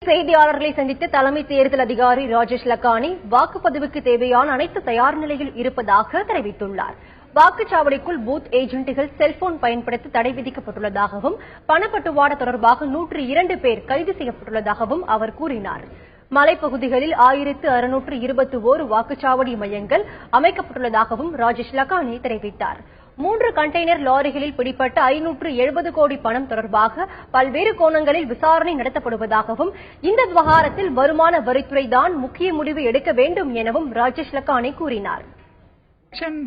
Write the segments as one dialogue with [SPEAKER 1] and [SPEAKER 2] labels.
[SPEAKER 1] செய்தியாளர்களை சந்தித்த தலைமை தேர்தல் அதிகாரி ராஜேஷ் லக்கானி வாக்குப்பதிவுக்கு தேவையான அனைத்து தயார் நிலையில் இருப்பதாக தெரிவித்துள்ளார். வாக்குச்சாவடிக்குள் பூத் ஏஜென்ட்டுகள் செல்போன் பயன்படுத்த தடை விதிக்கப்பட்டுள்ளதாகவும் பணப்பட்டுவாடா தொடர்பாக 102 பேர் கைது செய்யப்பட்டுள்ளதாகவும் அவர் கூறினார். மலைப்பகுதிகளில் 1621 வாக்குச்சாவடி மையங்கள் அமைக்கப்பட்டுள்ளதாகவும் ராஜேஷ் லக்கானி தெரிவித்தார். 3 கண்டெய்னர் லாரிகளில் பிடிப்பட்ட 570 கோடி பணம் தொடர்பாக பல்வேறு கோணங்களில் விசாரணை நடத்தப்படுவதாகவும் இந்த விவகாரத்தில் வருமான வரித்துறை தான் முக்கிய முடிவு எடுக்க வேண்டும் எனவும் ராஜேஷ் லக்கானி கூறினார்.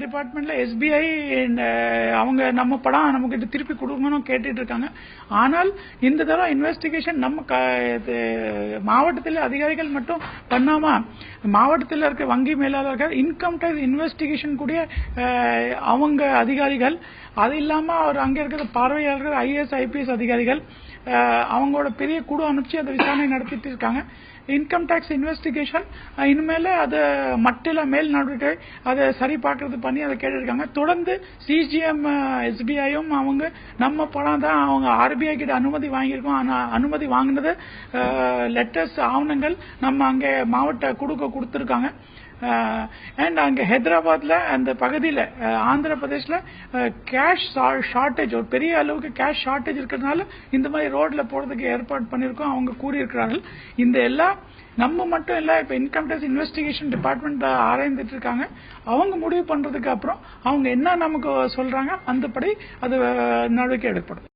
[SPEAKER 2] டிபார்ட்மெண்ட்ல எஸ்பிஐ அவங்க நம்ம படம் நமக்கு திருப்பி கொடுக்கணும் கேட்டுட்டு இருக்காங்க. ஆனால் இந்த தடவை இன்வெஸ்டிகேஷன் நம்ம மாவட்டத்தில் அதிகாரிகள் மட்டும் பண்ணாம மாவட்டத்தில் இருக்க வங்கி மேலாளர்கள் இன்கம் டேக்ஸ் இன்வெஸ்டிகேஷன் கூடிய அவங்க அதிகாரிகள், அது இல்லாம அவர் அங்க இருக்கிற பார்வையாளர்கள் ஐஏஎஸ் ஐபிஎஸ் அதிகாரிகள் அவங்களோட பெரிய குழு அனுப்பிச்சு அந்த விசாரணை நடத்திட்டு இருக்காங்க. இன்கம் டேக்ஸ் இன்வெஸ்டிகேஷன் இனிமேல அதை மட்டில மேல் நடவடிக்கை அதை சரி பார்க்கறது பண்ணி அதை கேட்டிருக்காங்க. தொடர்ந்து சிஜிஎம் எஸ்பிஐயும் அவங்க நம்ம பணம் தான் அவங்க ஆர்பிஐ கிட்ட அனுமதி வாங்கியிருக்கோம். அனுமதி வாங்கினது லெட்டர்ஸ் ஆவணங்கள் நம்ம அங்கே மாவட்ட குழுக்க கொடுத்திருக்காங்க. அண்ட் அங்க ஹைதராபாத்ல அந்த பகுதியில் ஆந்திர பிரதேஷ்ல கேஷ் ஷார்டேஜ் ஒரு பெரிய அளவுக்கு கேஷ் ஷார்டேஜ் இருக்கிறதுனால இந்த மாதிரி ரோட்ல போறதுக்கு ஏற்பாடு பண்ணிருக்கோம் அவங்க கூறியிருக்கிறார்கள். இந்த எல்லாம் நம்ம மட்டும் இல்ல, இப்ப இன்கம் டேக்ஸ் இன்வெஸ்டிகேஷன் டிபார்ட்மெண்ட் ஆராய்ந்துட்டு இருக்காங்க. அவங்க முடிவு பண்றதுக்கு அப்புறம் அவங்க என்ன நமக்கு சொல்றாங்க அந்தபடி அது நடவடிக்கை எடுக்கப்படும்.